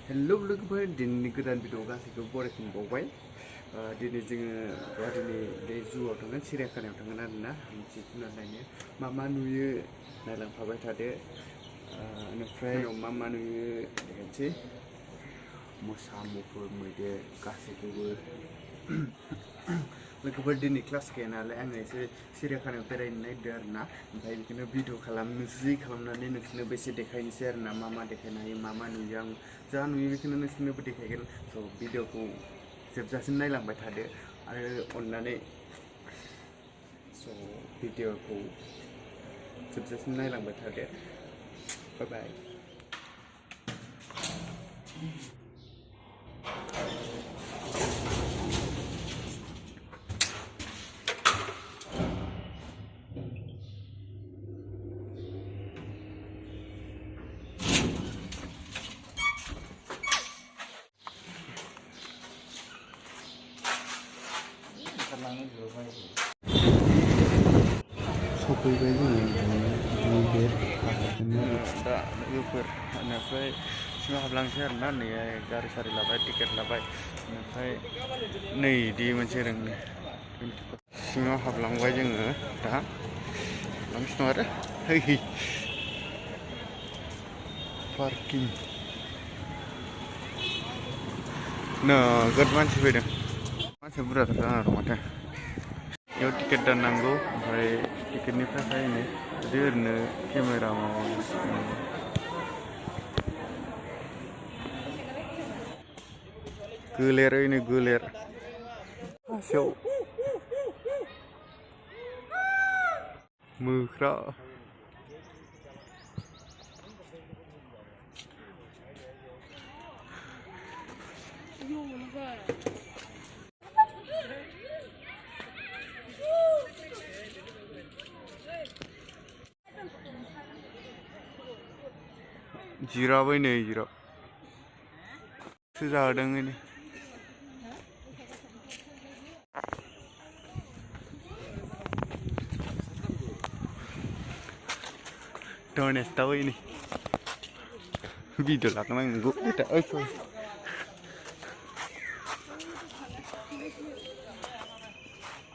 Hello लोगोफोर दिनैनि गोदान भिडिअ गासैखौबो बरायफिनबावबाय दिनै जोङो गुवाहाटीनि बे जुआव थांगोन सिरियाखानायाव थांगोन आरोना जिब जुनार नायनो मा नुयो नायलांफाबाय थादो बेनिफ्राय मा नुयो देखायनोसै मोसा मुफुर मैदेर गासैखौबो लोगोफोर दिनै क्लास गैया नालाय आङो एसे सिरियाखानायाव बेरायनो नागिरदों आरोना ओमफ्राय बेखौनो भिडिअ खालामनानै नोंसोरनोबो एसे देखायनोसै आरोना मा देखायनो हायो मा नुयो आं जा नुयो बेखौनो नोंसोरनोबो देखायगोन स' भिडिअखौ जोबजासिम नायलांबाय थादो आरो अननानै स' भिडिअखौ जोबजासिम नायलांबाय थादो बाय बाय सफैबाय जोङो मैदेर दा लोगोफोर बेनिफ्राय सिङाव हाबलांसै आरोना नै गारि सारि लाबाय टिकेट लाबाय बेनिफ्राय नै इदि मोनसे रोंनो सिङाव हाबलांबाय जोङो दा हाबलांसिनो आरो है पार्किं नोगोद मानसि फैदों मानसि बुरजाथार जाना दं माथो बेयाव टिकेट दाननांगौ ओमफ्राय टिकेटनिफ्राय फायनो जुदि ओरैनो केमेरा गोलेर ओइनै गोलेर खासेयाव मोख्रा जिराब नै जिराब जादों नै Donesta ini video lah kemana gue kita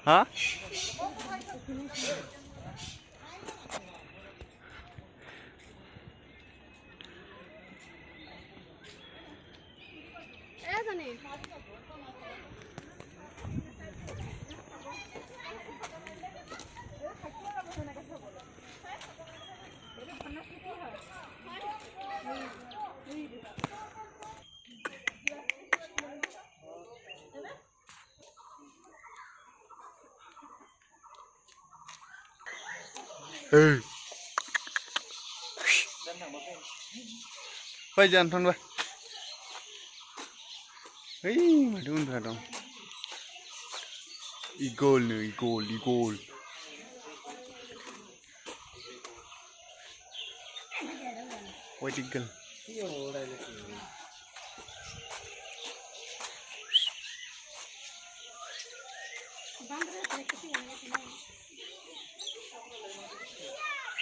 hah Phải dàn thon vậy. Ấy mà đúng thật không? Eagle nữa, eagle. White eagle.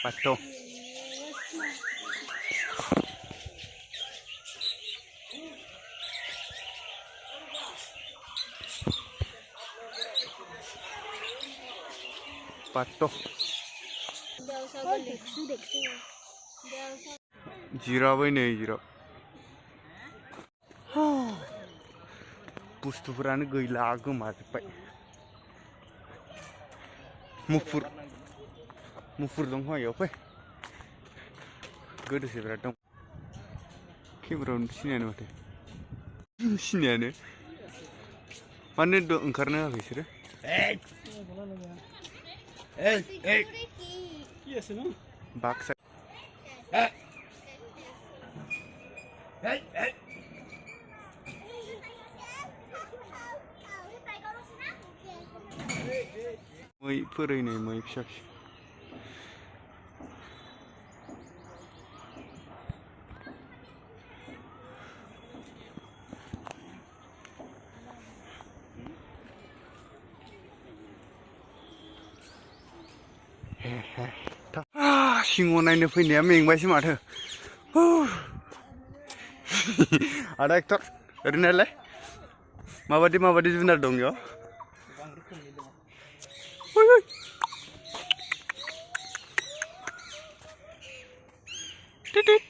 Pato. Pato. Jirab ini jirab. Bustuफोरानो गैला गोमाजोब्बाय. मुफुर दं हयाव फै गोदोसो बिराद दं केमेरायावनो सिनायानो माथो सिनायानो मानो ओंखारनो होआखै बिसोरो बाक्सा मै फोरैनाय मै फिसा फिसा सिङाव नायनो फैनाया मेंबायसो माथो Ada aktor, orinale. Mabadi junar dong yo. Woi woi. Titit.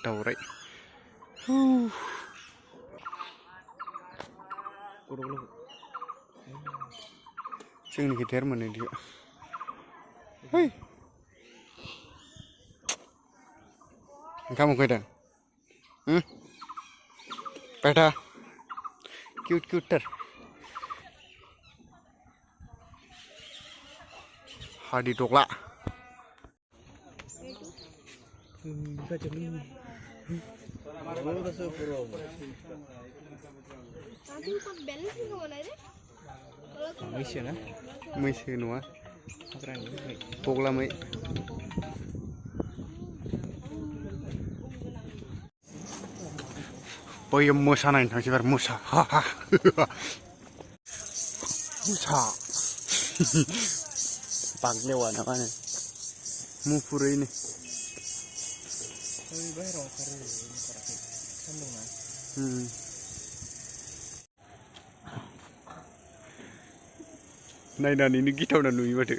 Taurai. Sing ni gitar mana dia? Hei. Kamu kaitan? Peta. Cute. Hadi tokla. मैसो नङा पगला मै बैयो मोसा नायनो थांसै बार मोसा मोसा बागलेवा ना मा होनो मुफुरैनो नायनानैनो गिथावना नुयो माथो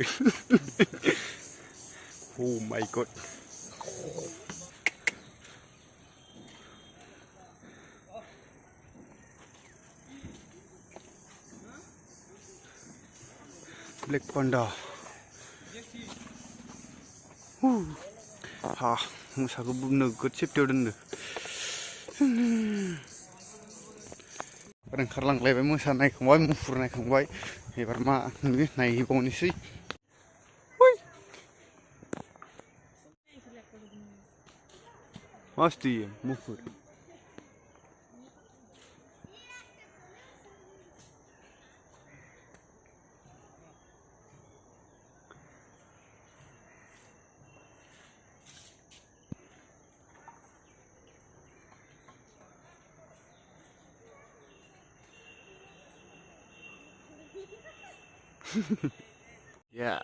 Oh my god. Black panda. Ha, musaku nogod siptiयाव दोनदो. ओंखारलांलायबाय मोसा नायखांबाय मुफुर नायखांबाय एबार मा नुयो नायबावनोसै मस्ती मुफुर Yeah.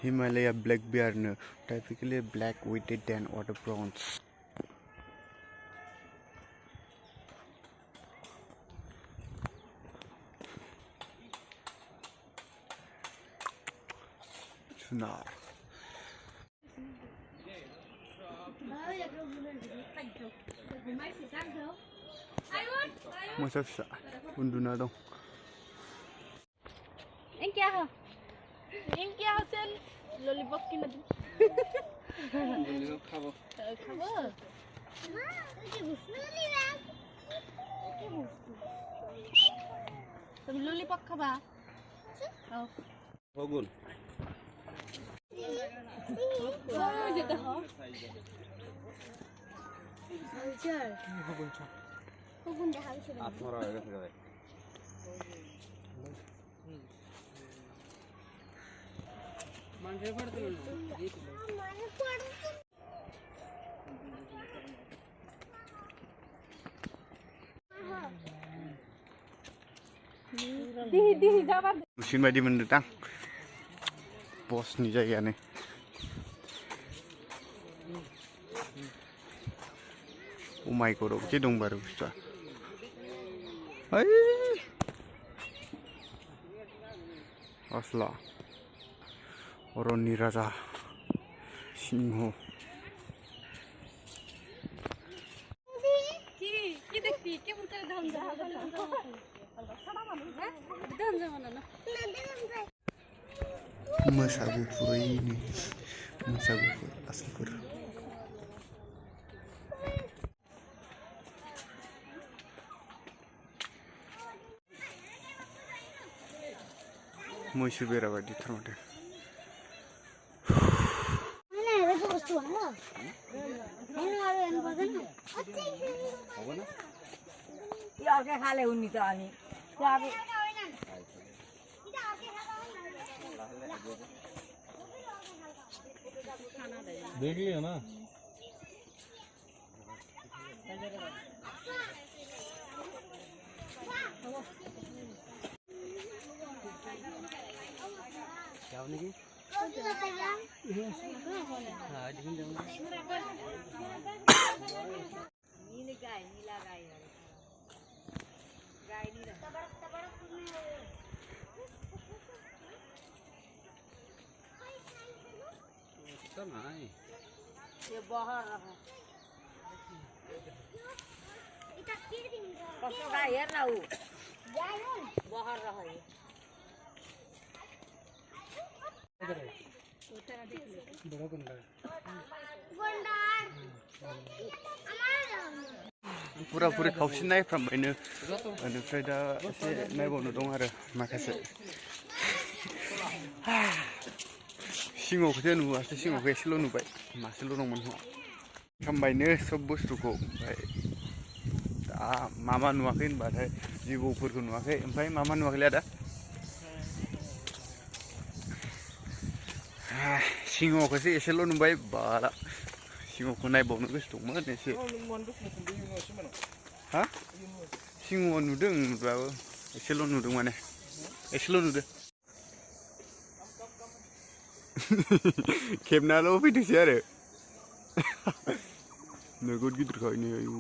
Himalaya black bear typically black with than other prawns. Sunar. Masa bisa unduna dong. Ini क्या हसन लॉलीपॉप की नदी लॉलीपॉप खाबो तुम लॉलीपॉप खाबा होगुन होगुन आत्मरा Mesin bayi mendatang bos nih jaya nih oh my god oke dong baru bisa asla Oroni Raja Sinho Masagu fur ini masagu fur asal fur Moishu bera badi tharmate देख लिया ना ये बाहर रहा कसो गाय हेर न उ बाहर रहा ये पूरा पूरी खावसे नायफ्रामबायनो बेनिफ्राय दा एसे नायबावनो दं आरो माखासे सिङावखौसो नुवासै सिङावखौ एसेल' नुबाय मासेल' दंमोन खामबायनो सब बुस्थुखौ ओमफ्राय दा मा नुवाखै होनबाथाय जिबौफोरखौ नुवाखै ओमफ्राय मा नुवाखैलै आदा सिङावखौसो एसेल' नुबाय बाला सिङावखौ नायबावनो गोसो दंमोन एसे हा सिङाव नुदों नुबाबो एसेल' नुदों माने एसेल' नुदों खेबनाल' फैदोंसै आरो नोगोद गिदिरखायनो आयु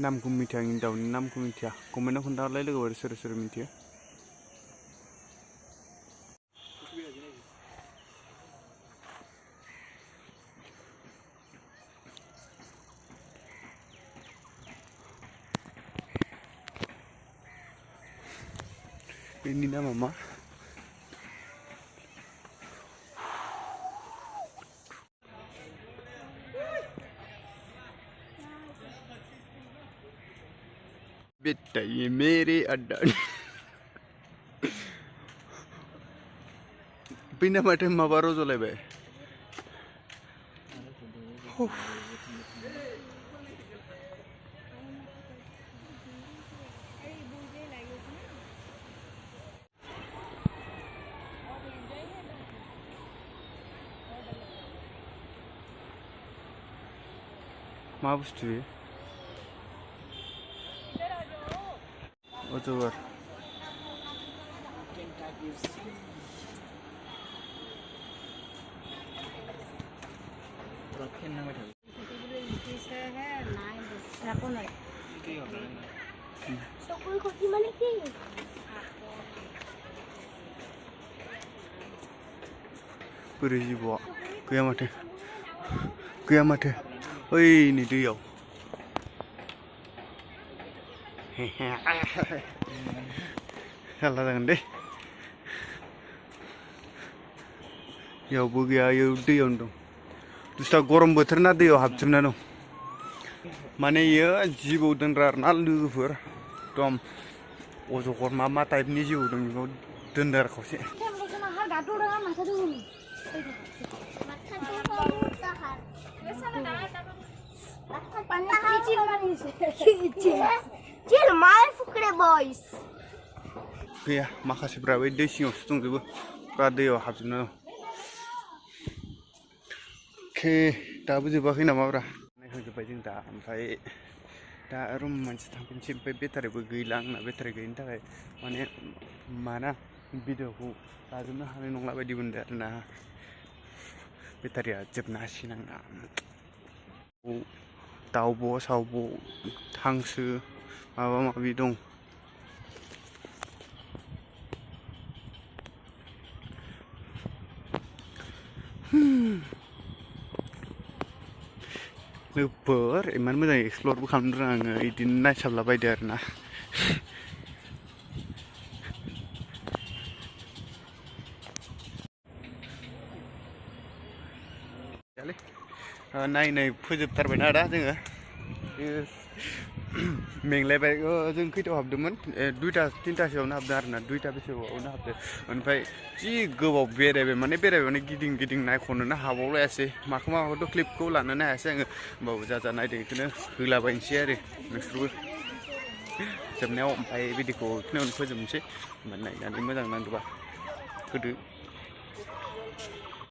नामखौ मिथिया आंनि दाउनि नामखौ मिथिया कमेन्टआव खोन्थाहरलाय लोगोफोर सोर सोर मिथियो ini nama मा बेटा ये मेरे अड्डा बिना माथो माबा रज'लायबाय मा बुस्थु बेयो अजगर बोरै जिबौआ गैया माथो ओइ नै दैयाव हाला जागोन दे इयावबो गैया इयाव दैयावनो दं बुस्थुआ गरम बोथोर ना दैयाव हाबजोबना दं माने इयो जिबौ दोनग्रा आरोना लोगोफोर एकदम अजगर मा टाइपनि जिबौ दं बेखौ दोनदों आरो खावसे गैया माखासेफ्राबो दै सिङावसो दंजोबो बा दैयाव हाबजोबना दं के दाबो जोबाखै नामाब्रा नायखांजोब्बाय जों दा ओमफ्राय दा रुम मोनसे थांफिनसै ओमफ्राय बेटारिबो गैला आंना बेटारि गैयिनि थाखाय माने माना भिडिअखौ लाजोबनो हानाय नंला बायदि मोनदों आरोना बेटारिया जोबना हासिगोन आंना दाउब' सावब' हांसो माबा माबि दं लोगोफोर इमान मोजां एक्सप्लरबो खालामनो रोङा आङो बिदिनो नायसाबला बायदो आरोना नायनाय फोजोबथारबायना दा जोङो मेंलायबाय जों खैथायाव हाबदोंमोन दुइथा तिनथासोआवनो हाबदों आरोना दुइथा बेसेआवनो हाबदों ओमफ्राय जि गोबाव बेरायबाय माने गिदिं नायख'नोनो हाबावलायासै माखौथ' क्लिपखौ लानोनो हायासै आङो होमबाबो जा नायदों बेखौनो होलाबायनोसै आरो नोंसोरबो जोबनायाव ओमफ्राय भिडिअखौ बेखिनियावनो फोजोबनोसै नायनानै मोजां नांदोंबा होदो